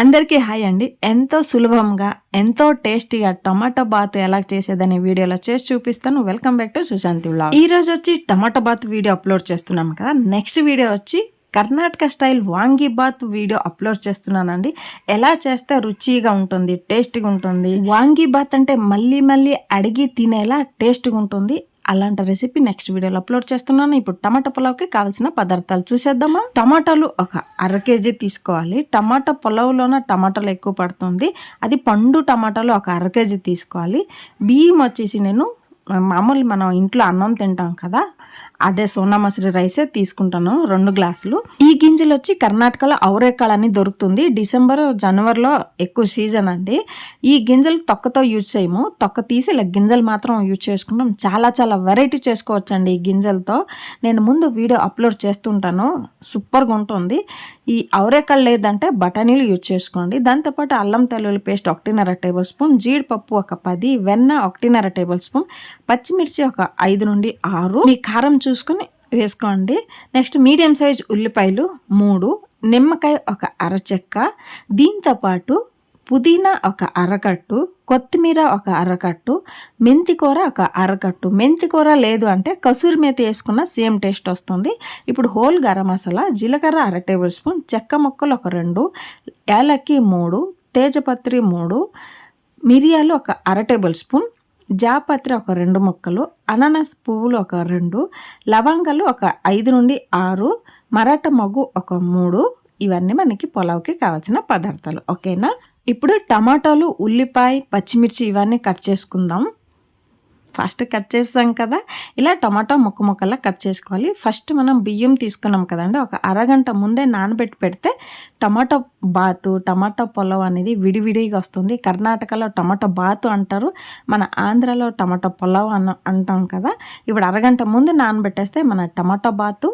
అందరికీ హాయ్ అండి. ఎంతో సులభంగా ఎంతో టేస్టీగా టమాటా బాత్ ఎలా చేసేదని వీడియోలో చేసి చూపిస్తాను. Welcome back to Sushanti vlogs. ఈ రోజు వచ్చి టమాటా బాత్ వీడియో అప్లోడ్ చేస్తున్నాం కదా. నెక్స్ట్ వీడియో వచ్చి Karnataka style vangi bath video upload చేస్తున్నానండి. ఎలా చేస్తే రుచిగా ఉంటుంది, టేస్ట్గా ఉంటుంది. వాంగి బాత్ అంటే మళ్ళీ మళ్ళీ అడిగి తినేలా టేస్ట్గా ఉంటుంది. అలాంటి రెసిపీ నెక్స్ట్ వీడియోలో అప్లోడ్ చేస్తున్నాను. ఇప్పుడు టమాటా పులావ్కి కావాల్సిన పదార్థాలు చూసేద్దామా. టమాటాలు ఒక 1/2 కేజీ తీసుకోవాలి. టమాటా పులావ్లోన టమాటాలు ఎక్కువ పడుతుంది. అది పండు టమాటాలు ఒక 1/2 కేజీ తీసుకోవాలి. బియ్యం వచ్చేసి నేను మామూలు మనం ఇంట్లో అన్నం తింటాం కదా, అదే సోనా మసూరి రైసే తీసుకుంటాను 2 గ్లాసులు. ఈ గింజలు వచ్చి కర్ణాటకలో ఔరేకాళ అని దొరుకుతుంది. డిసెంబర్ జనవరిలో ఎక్కువ సీజన్ అండి. ఈ గింజలు తొక్కతో యూజ్ చేయము, తొక్క తీసి ఇలా గింజలు మాత్రం యూజ్ చేసుకుంటాం. చాలా చాలా వెరైటీ చేసుకోవచ్చు అండి ఈ గింజలతో. నేను ముందు వీడియో అప్లోడ్ చేస్తుంటాను, సూపర్గా ఉంటుంది. ఈ ఔరేకాళ లేదంటే బఠానీలు యూజ్ చేసుకోండి. దాంతోపాటు అల్లం తెల్లుల్లి పేస్ట్ 1.5 టేబుల్ స్పూన్, జీడిపప్పు ఒక 10, వెన్న 1.5 టేబుల్ స్పూన్, పచ్చిమిర్చి ఒక 5 నుండి 6, మీ కారం చూసుకొని వేసుకోండి. నెక్స్ట్ మీడియం సైజ్ ఉల్లిపాయలు 3, నిమ్మకాయ ఒక అరచెక్క, దీంతోపాటు పుదీనా ఒక అరకట్టు, కొత్తిమీర ఒక అరకట్టు, మెంతికూర ఒక అరకట్టు. మెంతికూర లేదు అంటే కసూరి మేతి వేసుకున్న సేమ్ టేస్ట్ వస్తుంది. ఇప్పుడు హోల్ గరం మసాలా, జీలకర్ర 1 టేబుల్ స్పూన్, చెక్క ముక్కలు ఒక 2, యాలక్కి 3, తేజపత్రి 3, మిరియాలు ఒక 1 టేబుల్ స్పూన్, జాపత్రి ఒక 2 ముక్కలు, అనానస్ పువ్వులు ఒక 2, లవంగాలు ఒక 5 నుండి 6, మరాఠ మొగ్గు ఒక 3. ఇవన్నీ మనకి పులావ్కి కావాల్సిన పదార్థాలు. ఓకేనా. ఇప్పుడు టమాటాలు, ఉల్లిపాయ, పచ్చిమిర్చి ఇవన్నీ కట్ చేసుకుందాం. ఫస్ట్ కట్ చేసాం కదా, ఇలా టమాటా ముక్కలా కట్ చేసుకోవాలి. ఫస్ట్ మనం బియ్యం తీసుకున్నాం కదండి, ఒక అరగంట ముందే నానబెట్టి పెడితే టమాటా బాతు, టమాటా పులావ్ అనేది విడివిడిగా వస్తుంది. కర్ణాటకలో టమాటా బాతు అంటారు, మన ఆంధ్రాలో టమాటా పులావ్ అంటాం కదా. ఇప్పుడు అరగంట ముందు నానబెట్టేస్తే మన టమాటా బాతు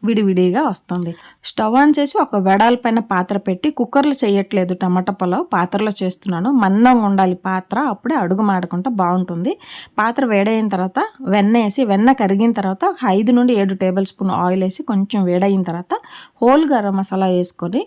విడివిడిగా వస్తుంది. స్టవ్ ఆన్ చేసి ఒక వెడల్పైన పాత్ర పెట్టి, కుక్కర్లో చేయట్లేదు టమాటా పులావ్, పాత్రలో చేస్తున్నాను. మందంగా ఉండాలి పాత్ర, అప్పుడే అడుగు మాడకుండా బాగుంటుంది. పాత్ర వేడైన తర్వాత వెన్న వేసి, వెన్న కరిగిన తర్వాత 5 నుండి 7 టేబుల్ స్పూన్ ఆయిల్ వేసి కొంచెం వేడైన తర్వాత హోల్ గరం మసాలా వేసుకొని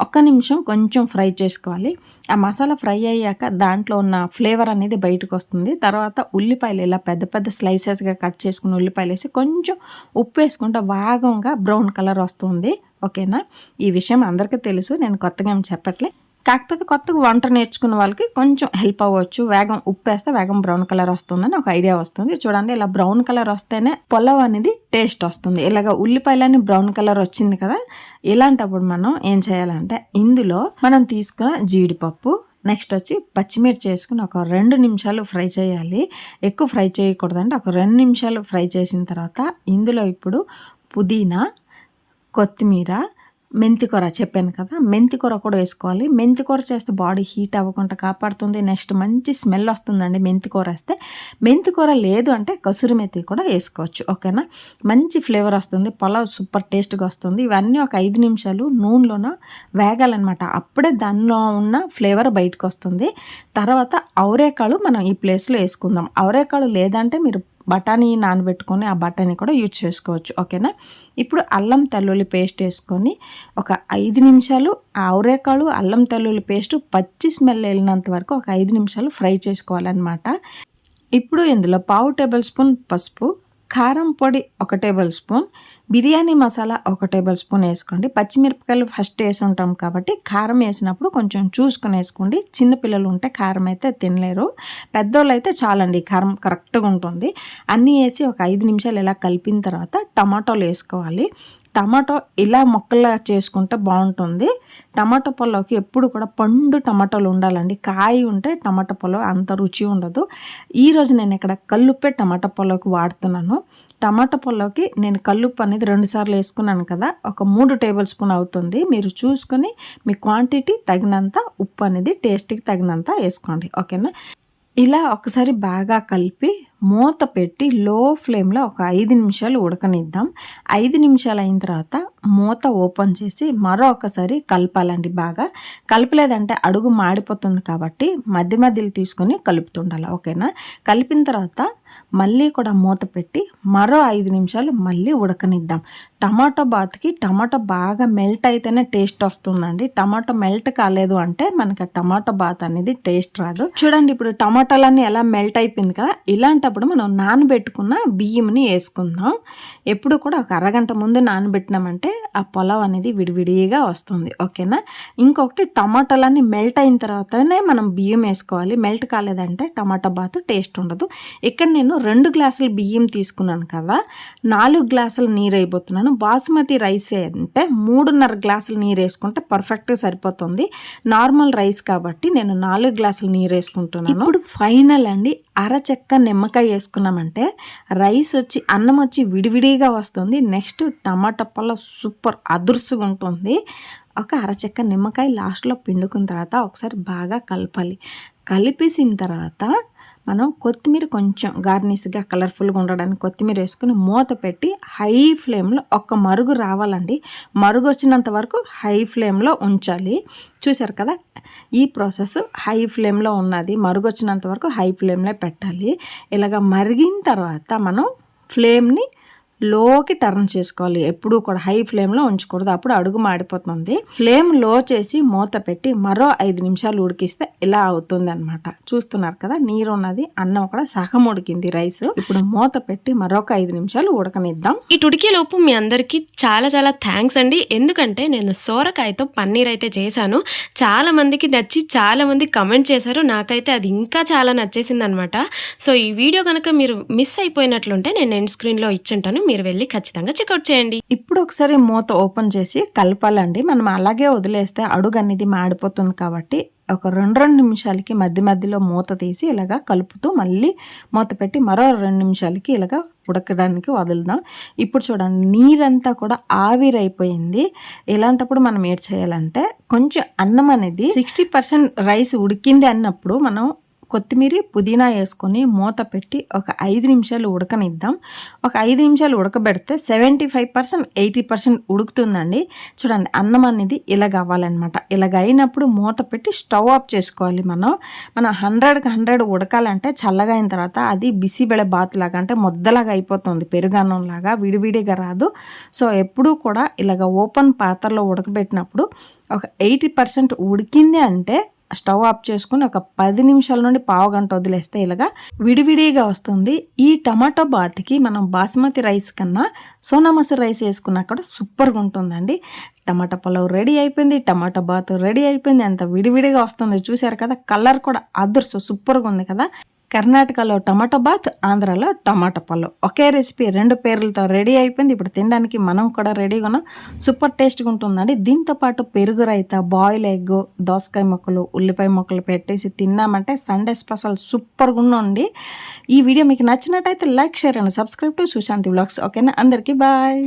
1 నిమిషం కొంచెం ఫ్రై చేసుకోవాలి. ఆ మసాలా ఫ్రై అయ్యాక దాంట్లో ఉన్న ఫ్లేవర్ అనేది బయటకు వస్తుంది. తర్వాత ఉల్లిపాయలు ఇలా పెద్ద పెద్ద స్లైసెస్గా కట్ చేసుకుని ఉల్లిపాయలు వేసి కొంచెం ఉప్పు వేసుకుంటే వేగంగా బ్రౌన్ కలర్ వస్తుంది. ఓకేనా. ఈ విషయం అందరికీ తెలుసు, నేను కొత్తగా ఏం చెప్పట్లే. కాకపోతే కొత్తగా వంట నేర్చుకున్న వాళ్ళకి కొంచెం హెల్ప్ అవ్వచ్చు. వేగం ఉప్పు వేస్తే వేగం బ్రౌన్ కలర్ వస్తుందని ఒక ఐడియా వస్తుంది. చూడండి, ఇలా బ్రౌన్ కలర్ వస్తేనే పులావ్ అనేది టేస్ట్ వస్తుంది. ఇలాగ ఉల్లిపాయలని బ్రౌన్ కలర్ వచ్చింది కదా, ఇలాంటప్పుడు మనం ఏం చేయాలంటే ఇందులో మనం తీసుకున్న జీడిపప్పు, నెక్స్ట్ వచ్చి పచ్చిమిర్చి వేసుకుని ఒక 2 నిమిషాలు ఫ్రై చేయాలి. ఎక్కువ ఫ్రై చేయకూడదండి. ఒక 2 నిమిషాలు ఫ్రై చేసిన తర్వాత ఇందులో ఇప్పుడు పుదీనా, కొత్తిమీర, మెంతికూర చెప్పాను కదా, మెంతికూర కూడా వేసుకోవాలి. మెంతికూర చేస్తే బాడీ హీట్ అవ్వకుండా కాపాడుతుంది. నెక్స్ట్ మంచి స్మెల్ వస్తుందండి మెంతికూర వేస్తే. మెంతికూర లేదు అంటే కసూరి మేతి కూడా వేసుకోవచ్చు. ఓకేనా. మంచి ఫ్లేవర్ వస్తుంది, పులావ్ సూపర్ టేస్ట్గా వస్తుంది. ఇవన్నీ ఒక 5 నిమిషాలు నూనెలోన వేగాలన్నమాట, అప్పుడే దానిలో ఉన్న ఫ్లేవర్ బయటకు వస్తుంది. తర్వాత ఔరేకాಳು మనం ఈ ప్లేస్లో వేసుకుందాం. ఔరేకాಳು లేదంటే మీరు బఠానీ నానబెట్టుకొని ఆ బఠానీ కూడా యూజ్ చేసుకోవచ్చు. ఓకేనా. ఇప్పుడు అల్లం తెల్లుల్లి పేస్ట్ వేసుకొని ఒక 5 నిమిషాలు ఆ ఔరేకాಳು, అల్లం తెల్లుల్లి పేస్ట్ పచ్చి స్మెల్ వెళ్ళినంత వరకు ఒక 5 నిమిషాలు ఫ్రై చేసుకోవాలన్నమాట. ఇప్పుడు ఇందులో 1/2 టేబుల్ స్పూన్ పసుపు, కారం పొడి 1 table spoon, biryani masala 1 table spoon వేసుకోండి. పచ్చిమిరపకాయలు ఫస్ట్ వేసి ఉంటాం కాబట్టి కారం వేసినప్పుడు కొంచెం చూసుకొని వేసుకోండి. చిన్నపిల్లలు ఉంటే కారం అయితే తినలేరు, పెద్దోళ్ళు అయితే చాలండి, కారం కరెక్ట్గా ఉంటుంది. అన్నీ వేసి ఒక 5 నిమిషాలు ఇలా కలిపిన తర్వాత టమాటోలు వేసుకోవాలి. టమాటో ఇలా ముక్కలా చేసుకుంటే బాగుంటుంది. టమాటో పులావ్కి ఎప్పుడు కూడా పండు టమాటోలు ఉండాలండి. కాయ ఉంటే టమాటో పులావ్ అంత రుచి ఉండదు. ఈరోజు నేను ఇక్కడ కల్లుప్పే టమాటో పులావ్కి వాడుతున్నాను. టమాటా పులావ్కి నేను కల్లుప్పు అనేది 2 సార్లు వేసుకున్నాను కదా, ఒక 3 టేబుల్ స్పూన్ అవుతుంది. మీరు చూసుకొని మీ క్వాంటిటీ తగినంత ఉప్పు అనేది టేస్ట్కి తగినంత వేసుకోండి. ఓకేనా. ఇలా ఒకసారి బాగా కలిపి మూత పెట్టి లో ఫ్లేమ్లో ఒక 5 నిమిషాలు ఉడకనిద్దాం. 5 నిమిషాలు అయిన తర్వాత మూత ఓపెన్ చేసి మరొకసారి కలపాలండి. బాగా కలపలేదంటే అడుగు మాడిపోతుంది కాబట్టి మధ్య మధ్యలో తీసుకొని కలుపుతుండాలి. ఓకేనా? కలిపిన తర్వాత మళ్ళీ కూడా మూత పెట్టి మరో 5 నిమిషాలు మళ్ళీ ఉడకనిద్దాం. టమాటో బాత్కి టమాటో బాగా మెల్ట్ అయితేనే టేస్ట్ వస్తుందండి. టమాటో మెల్ట్ కాలేదు అంటే మనకి టమాటో బాత్ అనేది టేస్ట్ రాదు. చూడండి, ఇప్పుడు టమాటాలన్నీ ఎలా మెల్ట్ అయిపోయింది కదా, ఇలాంటప్పుడు మనం నానబెట్టుకున్న బియ్యంని వేసుకుందాం. ఎప్పుడు కూడా ఒక అరగంట ముందు నానబెట్టినామంటే ఆ పొలం అనేది విడివిడిగా వస్తుంది. ఓకేనా? ఇంకొకటి, టమాటాలన్నీ మెల్ట్ అయిన తర్వాతనే మనం బియ్యం వేసుకోవాలి. మెల్ట్ కాలేదంటే టమాటా బాత్ టేస్ట్ ఉండదు. ఇక్కడ నేను 2 గ్లాసులు బియ్యం తీసుకున్నాను కదా, 4 గ్లాసులు నీరు అయిపోతున్నాను. బాస్మతి రైస్ అంటే 3.5 గ్లాసులు నీరు వేసుకుంటే పర్ఫెక్ట్గా సరిపోతుంది. నార్మల్ రైస్ కాబట్టి నేను 4 గ్లాసులు నీరు వేసుకుంటున్నాను. ఇప్పుడు ఫైనల్ అండి, అరచెక్క నిమ్మకాయ వేసుకున్నామంటే రైస్ వచ్చి అన్నం వచ్చి విడివిడిగా వస్తుంది. నెక్స్ట్ టమాటా పళ్ళ సూపర్ అదుర్సుగా ఉంటుంది. ఒక అరచెక్క నిమ్మకాయ లాస్ట్లో పిండుకున్న తర్వాత ఒకసారి బాగా కలపాలి. కలిపేసిన తర్వాత మనం కొత్తిమీర కొంచెం గార్నిష్గా కలర్ఫుల్గా ఉండడానికి కొత్తిమీర వేసుకుని మూత పెట్టి హై ఫ్లేమ్లో ఒక మరుగు రావాలండి. మరుగు వచ్చినంత వరకు హై ఫ్లేమ్లో ఉంచాలి. చూసారు కదా, ఈ ప్రాసెస్ హై ఫ్లేమ్లో ఉన్నది. మరుగు వచ్చినంత వరకు హై ఫ్లేమ్లో పెట్టాలి. ఇలాగ మరిగిన తర్వాత మనం ఫ్లేమ్ని లోకి టర్న్ చేసుకోవాలి. ఎప్పుడూ కూడా హై ఫ్లేమ్లో ఉంచకూడదు, అప్పుడు అడుగు మాడిపోతుంది. ఫ్లేమ్ లో చేసి మూత పెట్టి మరో 5 నిమిషాలు ఉడికిస్తే ఇలా అవుతుంది అనమాట. చూస్తున్నారు కదా, నీరు ఉన్నది, అన్నం కూడా సగం ఉడికింది రైస్. ఇప్పుడు మూత పెట్టి మరొక 5 నిమిషాలు ఉడకనిద్దాం. ఈ ఉడికేలోపు మీ అందరికీ చాలా చాలా థ్యాంక్స్ అండి. ఎందుకంటే నేను సోరకాయతో పన్నీర్ అయితే చేశాను. చాలా మందికి నచ్చి చాలా మంది కమెంట్ చేశారు. నాకైతే అది ఇంకా చాలా నచ్చేసింది అనమాట. సో ఈ వీడియో కనుక మీరు మిస్ అయిపోయినట్లుంటే నేను ఎండ్ స్క్రీన్లో ఇచ్చుంటాను, మీరు వెళ్ళి ఖచ్చితంగా చెక్అవుట్ చేయండి. ఇప్పుడు ఒకసారి మూత ఓపెన్ చేసి కలపాలండి. మనం అలాగే వదిలేస్తే అడుగు అనేది మాడిపోతుంది కాబట్టి ఒక 2 నిమిషాలకి మధ్య మధ్యలో మూత తీసి ఇలాగా కలుపుతూ మళ్ళీ మూత పెట్టి మరో 2 నిమిషాలకి ఇలాగా ఉడకడానికి వదులుదాం. ఇప్పుడు చూడండి, నీరంతా కూడా ఆవిరైపోయింది. ఇలాంటప్పుడు మనం ఏం చేయాలంటే కొంచెం అన్నం అనేది 60% రైస్ ఉడికింది అన్నప్పుడు మనం కొత్తిమీర పుదీనా వేసుకొని మూత పెట్టి ఒక 5 నిమిషాలు ఉడకనిద్దాం. ఒక 5 నిమిషాలు ఉడకబెడితే 75% 80% ఉడుకుతుందండి. చూడండి, అన్నం అనేది ఇలాగ అవ్వాలన్నమాట. ఇలాగ అయినప్పుడు మూత పెట్టి స్టవ్ ఆఫ్ చేసుకోవాలి. మనం 100కి 100 ఉడకాలంటే చల్లగా అయిన తర్వాత అది బిసిబెళ బాత్ లాగా అంటే ముద్దలాగా అయిపోతుంది, పెరుగన్నం లాగా విడివిడిగా రాదు. సో ఎప్పుడూ కూడా ఇలాగ ఓపెన్ పాత్రలో ఉడకబెట్టినప్పుడు ఒక 80% ఉడికింది అంటే స్టవ్ ఆఫ్ చేసుకుని ఒక 10 నిమిషాల నుండి పావు గంట వదిలేస్తే ఇలాగా విడివిడిగా వస్తుంది. ఈ టమాటో బాత్కి మనం బాస్మతి రైస్ కన్నా సోనా మసూరి రైస్ వేసుకున్నా కూడా సూపర్గా ఉంటుందండి. టమాటా పలావ్ రెడీ అయిపోయింది, టమాటా బాత్ రెడీ అయిపోయింది. అంత విడివిడిగా వస్తుంది. చూసారు కదా, కలర్ కూడా అదర్స్ సూపర్గా ఉంది కదా. కర్ణాటకలో టమాటో బాత్, ఆంధ్రాలో టమాటా పలావ్, ఒకే రెసిపీ 2 పేర్లతో రెడీ అయిపోయింది. ఇప్పుడు తినడానికి మనం కూడా రెడీగా ఉన్నాం. సూపర్ టేస్ట్గా ఉంటుందండి. దీంతోపాటు పెరుగు రైత, బాయిల్ ఎగ్, దోసకాయ ముక్కలు, ఉల్లిపాయ ముక్కలు పెట్టేసి తిన్నామంటే సండే స్పెషల్ సూపర్గా ఉండండి. ఈ వీడియో మీకు నచ్చినట్టయితే like, share and subscribe to Sushanti vlogs. ఓకేనా? అందరికీ బాయ్.